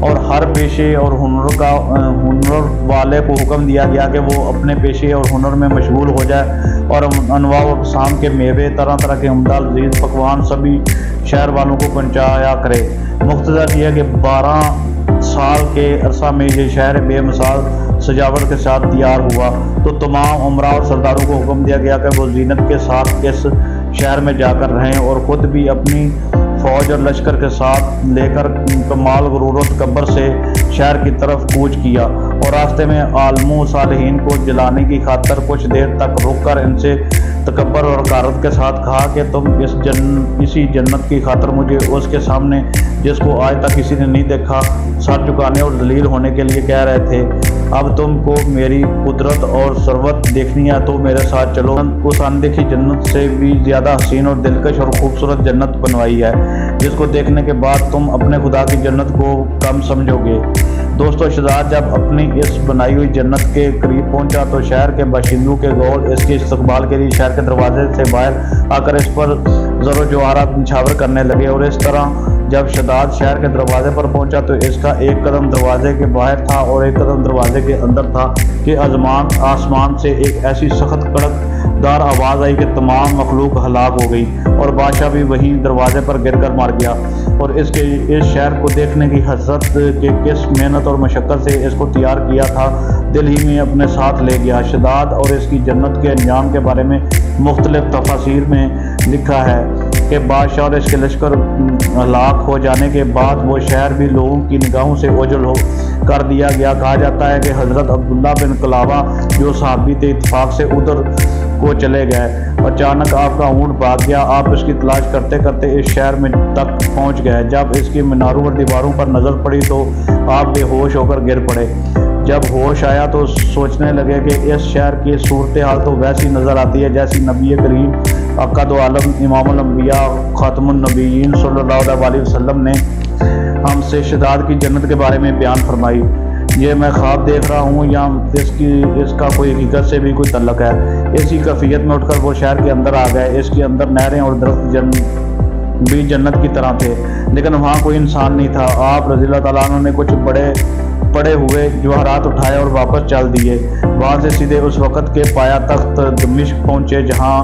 اور ہر پیشے اور ہنر والے کو حکم دیا گیا کہ وہ اپنے پیشے اور ہنر میں مشغول ہو جائے اور انواع و اقسام کے میوے، طرح طرح کے عمدہ لذیذ پکوان سبھی شہر والوں کو پہنچایا کرے۔ مختصر یہ کہ 12 سال کے عرصہ میں یہ شہر بے مثال سجاوٹ کے ساتھ تیار ہوا، تو تمام امراء اور سرداروں کو حکم دیا گیا کہ وہ زینت کے ساتھ اس شہر میں جا کر رہیں، اور خود بھی اپنی فوج اور لشکر کے ساتھ لے کر کمال غرور و تکبر سے شہر کی طرف کوچ کیا، اور راستے میں عالموں و صالحین کو جلانے کی خاطر کچھ دیر تک رک کر ان سے تکبر اور حقارت کے ساتھ کہا کہ تم اسی جنت کی خاطر مجھے اس کے سامنے جس کو آج تک کسی نے نہیں دیکھا سر جھکانے اور ذلیل ہونے کے لیے کہہ رہے تھے، اب تم کو میری قدرت اور ثروت دیکھنی ہے تو میرے ساتھ چلو۔ اس اندیکھی جنت سے بھی زیادہ حسین اور دلکش اور خوبصورت جنت بنوائی ہے، جس کو دیکھنے کے بعد تم اپنے خدا کی جنت کو کم سمجھو گے۔ دوستو، شہزاد جب اپنی اس بنائی ہوئی جنت کے قریب پہنچا تو شہر کے باشندوں کے گول اس کے استقبال کے لیے شہر کے دروازے سے باہر آ کر اس پر زر و جواہرات نچھاور کرنے لگے، اور اس طرح جب شہزاد شہر کے دروازے پر پہنچا تو اس کا ایک قدم دروازے کے باہر تھا اور ایک قدم دروازے کے اندر تھا کہ آسمان سے ایک ایسی سخت کڑک دار آواز آئی کہ تمام مخلوق ہلاک ہو گئی، اور بادشاہ بھی وہیں دروازے پر گر کر مر گیا۔ اور اس شہر کو دیکھنے کی حسرت کہ کس محنت اور مشقت سے اس کو تیار کیا تھا دل ہی میں اپنے ساتھ لے گیا۔ شہزاد اور اس کی جنت کے انجام کے بارے میں مختلف تفاسیر میں لکھا ہے کہ بادشاہ اور اس کے لشکر ہلاک ہو جانے کے بعد وہ شہر بھی لوگوں کی نگاہوں سے اوجھل کر دیا گیا۔ کہا جاتا ہے کہ حضرت عبداللہ بن کلابہ جو صحابی تھے اتفاق سے ادھر کو چلے گئے، اچانک آپ کا اونٹ بھاگ گیا، آپ اس کی تلاش کرتے کرتے اس شہر میں تک پہنچ گئے، جب اس کی میناروں اور دیواروں پر نظر پڑی تو آپ بے ہوش ہو کر گر پڑے، جب ہوش آیا تو سوچنے لگے کہ اس شہر کی صورتحال تو ویسی نظر آتی ہے جیسی نبی کریم عقد و عالم امام الانبیاء خاتم النبیین صلی اللہ علیہ وسلم نے ہم سے شہزاد کی جنت کے بارے میں بیان فرمائی۔ یہ میں خواب دیکھ رہا ہوں یا اس کا کوئی حقیقت سے بھی کوئی تعلق ہے؟ اسی کیفیت میں اٹھ کر وہ شہر کے اندر آ گئے۔ اس کے اندر نہریں اور درخت بھی جنت کی طرح تھے، لیکن وہاں کوئی انسان نہیں تھا۔ آپ رضی اللہ تعالیٰ عنہ نے کچھ پڑے ہوئے جواہرات اٹھائے اور واپس چل دیے۔ وہاں سے سیدھے اس وقت کے پایا تخت دمشق پہنچے جہاں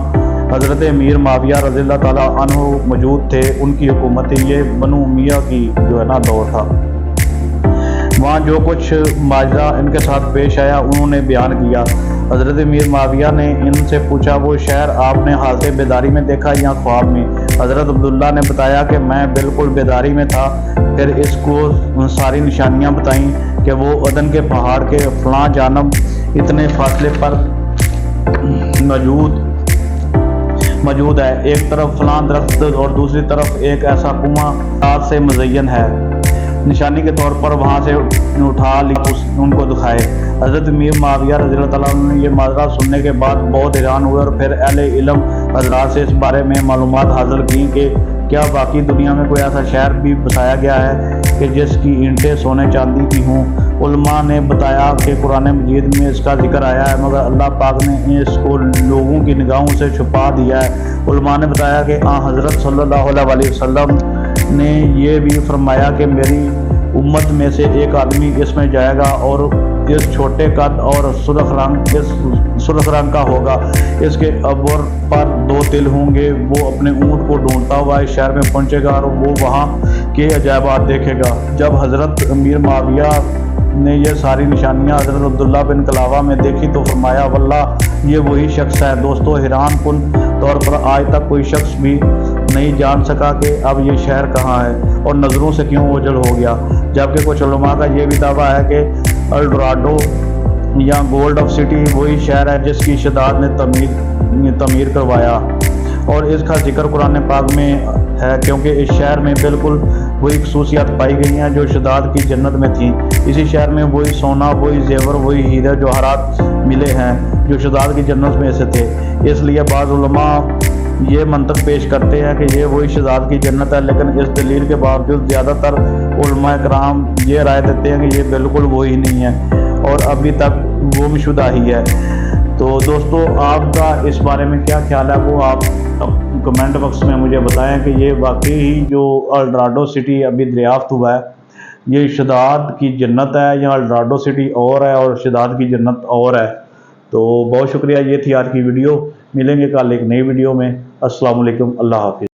حضرت امیر معاویہ رضی اللہ تعالیٰ عنہ موجود تھے۔ ان کی حکومت یہ بنو امیہ کی دور تھا۔ وہاں جو کچھ ماجرا ان کے ساتھ پیش آیا انہوں نے بیان کیا۔ حضرت امیر معاویہ نے ان سے پوچھا، وہ شہر آپ نے حالت بیداری میں دیکھا یا خواب میں؟ حضرت عبداللہ نے بتایا کہ میں بالکل بیداری میں تھا۔ پھر اس کو ساری نشانیاں بتائیں کہ وہ عدن کے پہاڑ کے فلاں جانب اتنے فاصلے پر موجود ہے، ایک طرف فلاں درخت اور دوسری طرف ایک ایسا کنواں رات سے مزین ہے، نشانی کے طور پر وہاں سے اٹھا لی ان کو دکھائے۔ حضرت امیر معاویہ رضی اللہ تعالیٰ عنہ نے یہ ماجرا سننے کے بعد بہت حیران ہوئے اور پھر اہل علم حضرات سے اس بارے میں معلومات حاصل کی کہ کیا واقعی دنیا میں کوئی ایسا شہر بھی بسایا گیا ہے کہ جس کی اینٹیں سونے چاندی کی ہوں۔ علماء نے بتایا کہ قرآن مجید میں اس کا ذکر آیا ہے، مگر اللہ پاک نے اس کو لوگوں کی نگاہوں سے چھپا دیا ہے۔ علماء نے بتایا کہ حضرت صلی اللہ علیہ وسلم نے یہ بھی فرمایا کہ میری امت میں سے ایک آدمی اس میں جائے گا اور اس چھوٹے قد اور سرخ رنگ کا ہوگا، اس کے ابر پر 2 تل ہوں گے، وہ اپنے اونٹ کو ڈھونڈتا ہوا اس شہر میں پہنچے گا اور وہ وہاں کے عجائبات دیکھے گا۔ جب حضرت امیر معاویہ نے یہ ساری نشانیاں حضرت عبداللہ بن کلابہ میں دیکھی تو فرمایا، واللہ یہ وہی شخص ہے۔ دوستو، حیران کن طور پر آج تک کوئی شخص بھی نہیں جان سکا کہ اب یہ شہر کہاں ہے اور نظروں سے کیوں اوجھل ہو گیا، جبکہ کچھ علماء کا یہ بھی دعویٰ ہے کہ الڈورادو یا گولڈ آف سٹی وہی شہر ہے جس کی شہزاد نے تعمیر کروایا، اور اس کا ذکر قرآن پاک میں ہے کیونکہ اس شہر میں بالکل وہی خصوصیات پائی گئی ہیں جو شہزاد کی جنت میں تھیں۔ اسی شہر میں وہی سونا، وہی زیور، وہی ہیرے جواہرات ملے ہیں جو شہزاد کی جنت میں سے تھے۔ اس لیے بعض علماء یہ منطق پیش کرتے ہیں کہ یہ وہی شہزاد کی جنت ہے، لیکن اس دلیل کے باوجود زیادہ تر علماء کرام یہ رائے دیتے ہیں کہ یہ بالکل وہی نہیں ہے اور ابھی تک گم شدہ ہی ہے۔ تو دوستو، آپ کا اس بارے میں کیا خیال ہے وہ آپ کمنٹ باکس میں مجھے بتائیں کہ یہ واقعی جو الڈورادو سٹی ابھی دریافت ہوا ہے یہ شداد کی جنت ہے، یہاں الڈراڈو سٹی اور ہے اور شداد کی جنت اور ہے۔ تو بہت شکریہ، یہ تھی آج کی ویڈیو، ملیں گے کل ایک نئی ویڈیو میں۔ السلام علیکم، اللہ حافظ۔